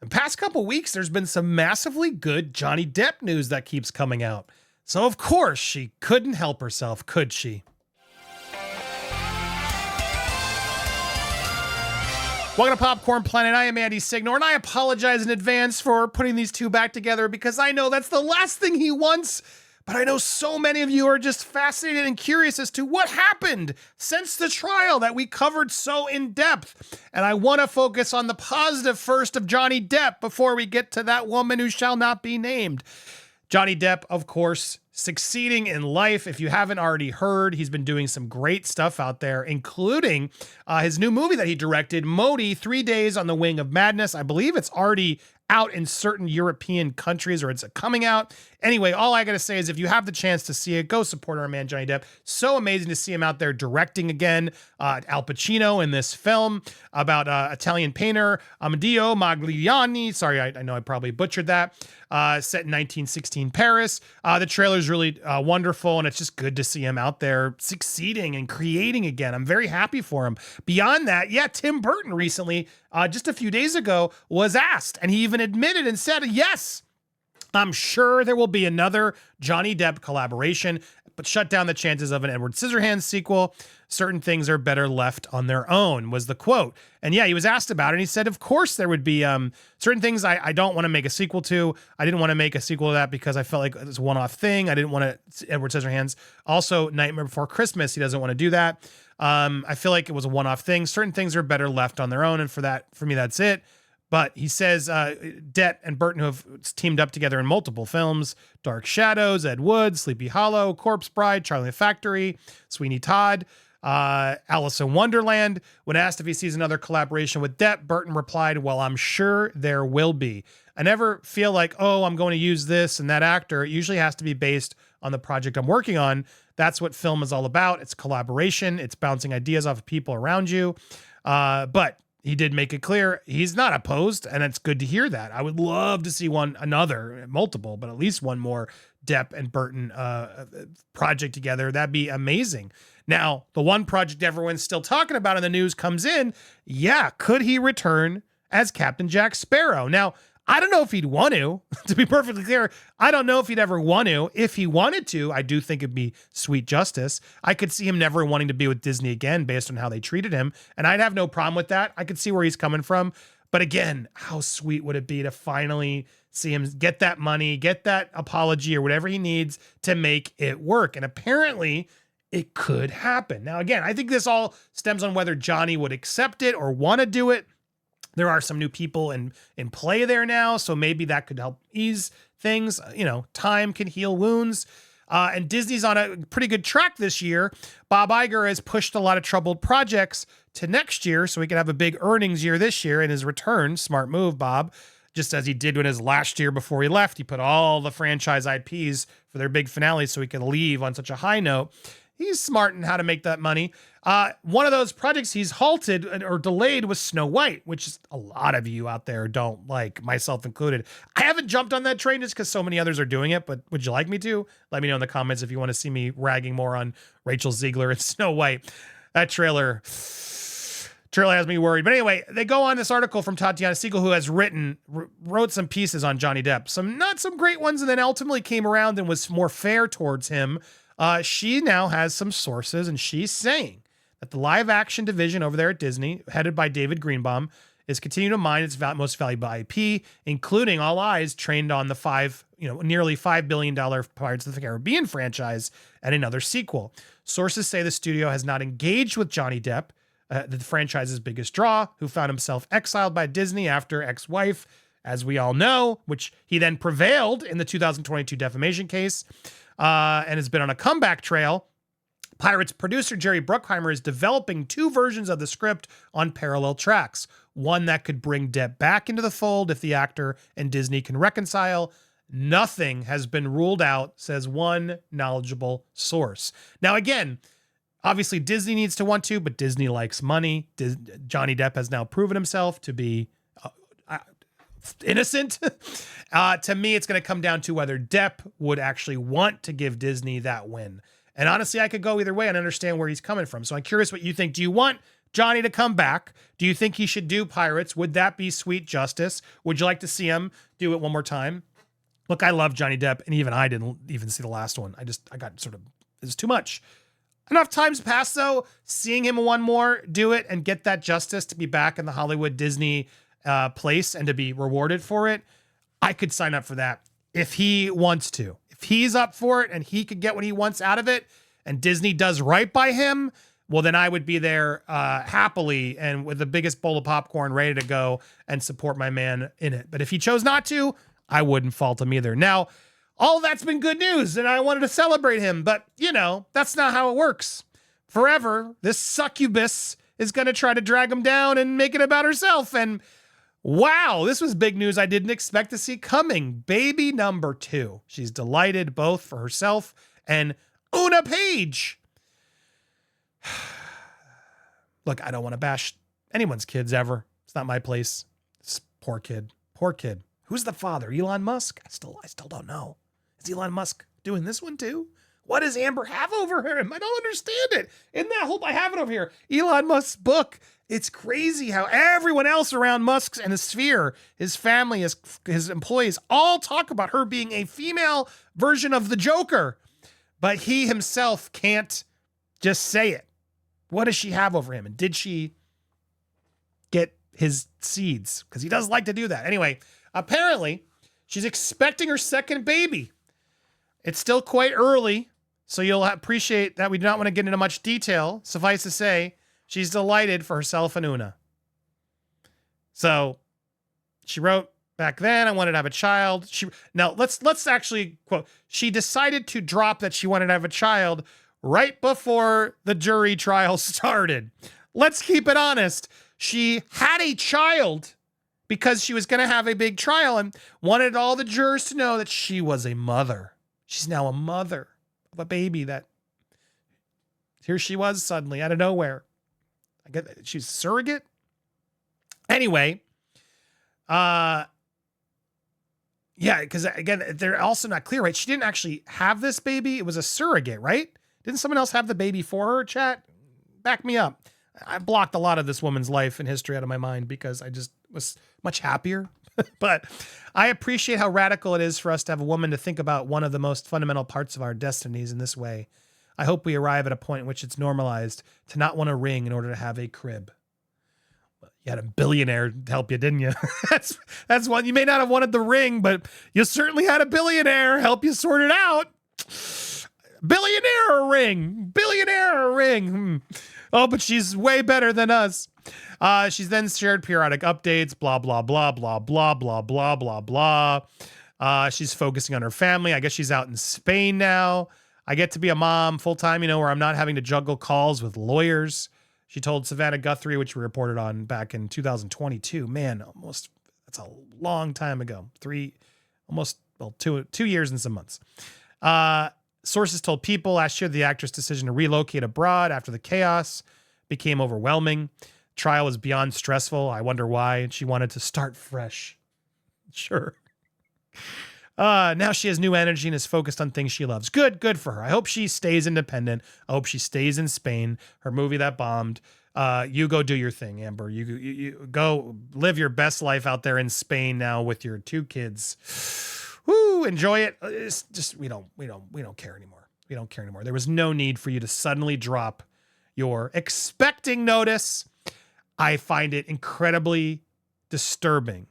the past couple weeks, there's been some massively good Johnny Depp news that keeps coming out. So of course she couldn't help herself, could she? Welcome to Popcorn Planet. I am Andy Signore, and I apologize in advance for putting these two back together because I know that's the last thing he wants. But I know so many of you are just fascinated and curious as to what happened since the trial that we covered so in depth. And I want to focus on the positive first of Johnny Depp before we get to that woman who shall not be named. Johnny Depp, of course, succeeding in life. If you haven't already heard, he's been doing some great stuff out there, including his new movie that he directed, Modi, 3 Days on the Wing of Madness. I believe it's already out in certain European countries, or it's coming out. Anyway, all I got to say is if you have the chance to see it, go support our man Johnny Depp. So amazing to see him out there directing again. Al Pacino in this film about Italian painter Amedeo Modigliani. Sorry, I know I probably butchered that. Set in 1916 Paris. The trailer's really wonderful, and it's just good to see him out there succeeding and creating again. I'm very happy for him. Beyond that, yeah, Tim Burton recently, just a few days ago, was asked, and he even admitted and said, yes, I'm sure there will be another Johnny Depp collaboration, but shut down the chances of an Edward Scissorhands sequel. Certain things are better left on their own, was the quote. And yeah, he was asked about it, and he said, of course there would be certain things I don't want to make a sequel to. I didn't want to make a sequel to that because I felt like it was a one-off thing. I didn't want to Edward Scissorhands. Also, Nightmare Before Christmas, he doesn't want to do that. I feel like it was a one-off thing. Certain things are better left on their own, and for me, that's it. But he says Depp and Burton, who have teamed up together in multiple films, Dark Shadows, Ed Wood, Sleepy Hollow, Corpse Bride, Charlie and the Factory, Sweeney Todd, Alice in Wonderland. When asked if he sees another collaboration with Depp, Burton replied, well, I'm sure there will be. I never feel like, oh, I'm going to use this and that actor. It usually has to be based on the project I'm working on. That's what film is all about. It's collaboration. It's bouncing ideas off of people around you. But he did make it clear he's not opposed, and it's good to hear that. I would love to see multiple, but at least one more Depp and Burton project together. That'd be amazing. Now, the one project everyone's still talking about in the news comes in. Yeah, could he return as Captain Jack Sparrow? Now, I don't know if he'd want to be perfectly clear. I don't know if he'd ever want to. If he wanted to, I do think it'd be sweet justice. I could see him never wanting to be with Disney again based on how they treated him. And I'd have no problem with that. I could see where he's coming from. But again, how sweet would it be to finally see him get that money, get that apology or whatever he needs to make it work? And apparently it could happen. Now, again, I think this all stems on whether Johnny would accept it or want to do it. There are some new people in play there now, so maybe that could help ease things. Time can heal wounds. And Disney's on a pretty good track this year. Bob Iger has pushed a lot of troubled projects to next year, so he can have a big earnings year this year in his return. Smart move, Bob. Just as he did in his last year before he left, he put all the franchise IPs for their big finale so he could leave on such a high note. He's smart in how to make that money. One of those projects he's halted or delayed was Snow White, which a lot of you out there don't like, myself included. I haven't jumped on that train just because so many others are doing it, but would you like me to? Let me know in the comments if you want to see me ragging more on Rachel Zegler and Snow White. That trailer has me worried. But anyway, they go on this article from Tatiana Siegel, who has wrote some pieces on Johnny Depp. Not some great ones, and then ultimately came around and was more fair towards him. She now has some sources, and she's saying that the live action division over there at Disney, headed by David Greenbaum, is continuing to mine its most valuable IP, including all eyes trained on the nearly $5 billion Pirates of the Caribbean franchise and another sequel. Sources say the studio has not engaged with Johnny Depp, the franchise's biggest draw, who found himself exiled by Disney after ex-wife, as we all know, which he then prevailed in the 2022 defamation case, and has been on a comeback trail. Pirates producer Jerry Bruckheimer is developing 2 versions of the script on parallel tracks. One that could bring Depp back into the fold if the actor and Disney can reconcile. Nothing has been ruled out, says one knowledgeable source. Now, again, obviously Disney needs to want to, but Disney likes money. Johnny Depp has now proven himself to be innocent. To me, it's going to come down to whether Depp would actually want to give Disney that win. And honestly, I could go either way and understand where he's coming from. So I'm curious what you think. Do you want Johnny to come back. Do you think he should do Pirates? Would that be sweet justice? Would you like to see him do it one more time? Look, I love Johnny Depp, and even I didn't even see the last one. I got sort of, it was too much. Enough time's passed, though. Seeing him one more do it and get that justice to be back in the Hollywood Disney place and to be rewarded for it, I could sign up for that if he wants to. If he's up for it and he could get what he wants out of it and Disney does right by him, well, then I would be there happily and with the biggest bowl of popcorn ready to go and support my man in it. But if he chose not to, I wouldn't fault him either. Now, all that's been good news and I wanted to celebrate him, but you know, that's not how it works. Forever, this succubus is going to try to drag him down and make it about herself. And wow, this was big news I didn't expect to see coming. Baby number 2. She's delighted both for herself and Una Page. Look, I don't want to bash anyone's kids ever. It's not my place. This poor kid. Poor kid. Who's the father? Elon Musk? I still don't know. Is Elon Musk doing this one too? What does Amber have over him? I don't understand it. In that hope I have it over here. Elon Musk's book. It's crazy how everyone else around Musk's and his sphere, his family, his employees, all talk about her being a female version of the Joker. But he himself can't just say it. What does she have over him? And did she get his seeds? Because he does like to do that. Anyway, apparently, she's expecting her second baby. It's still quite early, so you'll appreciate that we do not want to get into much detail. Suffice to say, she's delighted for herself and Una. So she wrote back then, I wanted to have a child. Now let's actually quote. She decided to drop that she wanted to have a child right before the jury trial started. Let's keep it honest. She had a child because she was going to have a big trial and wanted all the jurors to know that she was a mother. She's now a mother of a baby that here she was suddenly out of nowhere. I get that she's a surrogate. Anyway, yeah, because again, they're also not clear, right? She didn't actually have this baby. It was a surrogate, right? Didn't someone else have the baby for her, chat? Back me up. I blocked a lot of this woman's life and history out of my mind because I just was much happier. But I appreciate how radical it is for us to have a woman to think about one of the most fundamental parts of our destinies in this way. I hope we arrive at a point in which it's normalized to not want a ring in order to have a crib. You had a billionaire help you, didn't you? That's one. You may not have wanted the ring, but you certainly had a billionaire help you sort it out. Billionaire or ring? Billionaire or ring? Oh, but she's way better than us. She's then shared periodic updates, blah, blah, blah, blah, blah, blah, blah, blah, blah. She's focusing on her family. I guess she's out in Spain now. I get to be a mom full time, where I'm not having to juggle calls with lawyers. She told Savannah Guthrie, which we reported on back in 2022. Man, that's a long time ago. 2 years and some months. Sources told People last year the actress' decision to relocate abroad after the chaos became overwhelming. Trial was beyond stressful. I wonder why. She wanted to start fresh. Sure. Now she has new energy and is focused on things she loves. Good for her. I hope she stays independent. I hope she stays in Spain. Her movie that bombed. You go do your thing, Amber. You go live your best life out there in Spain now with your 2 kids. Woo, enjoy it. It's just we don't care anymore. We don't care anymore. There was no need for you to suddenly drop your expecting notice. I find it incredibly disturbing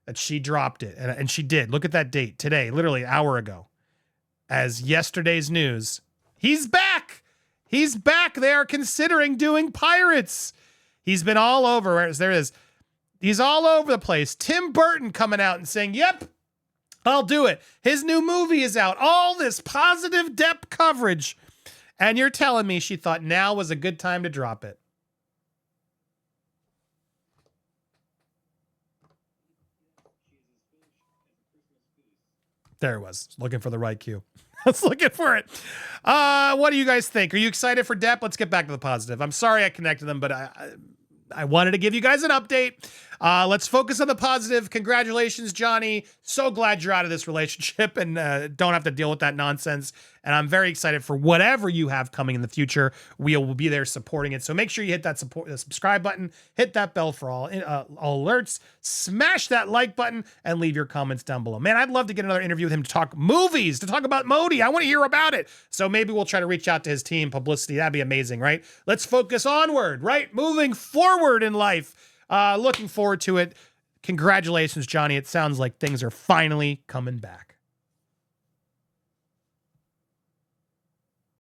that she dropped it. And she did. Look at that date today, literally an hour ago. As yesterday's news, he's back. He's back. They are considering doing Pirates. He's been all over. There it is. He's all over the place. Tim Burton coming out and saying, yep, I'll do it. His new movie is out. All this positive Depp coverage. And you're telling me she thought now was a good time to drop it. There it was. Looking for the right cue. I was looking for it. What do you guys think? Are you excited for Depp? Let's get back to the positive. I'm sorry I connected them, but I wanted to give you guys an update. Let's focus on the positive. Congratulations, Johnny. So glad you're out of this relationship and don't have to deal with that nonsense. And I'm very excited for whatever you have coming in the future. We will be there supporting it. So make sure you hit that subscribe button, hit that bell for all alerts, smash that like button, and leave your comments down below. Man, I'd love to get another interview with him to talk movies, to talk about Modi. I want to hear about it. So maybe we'll try to reach out to his team, publicity. That'd be amazing, right? Let's focus onward, right? Moving forward in life. Looking forward to it. Congratulations, Johnny. It sounds like things are finally coming back.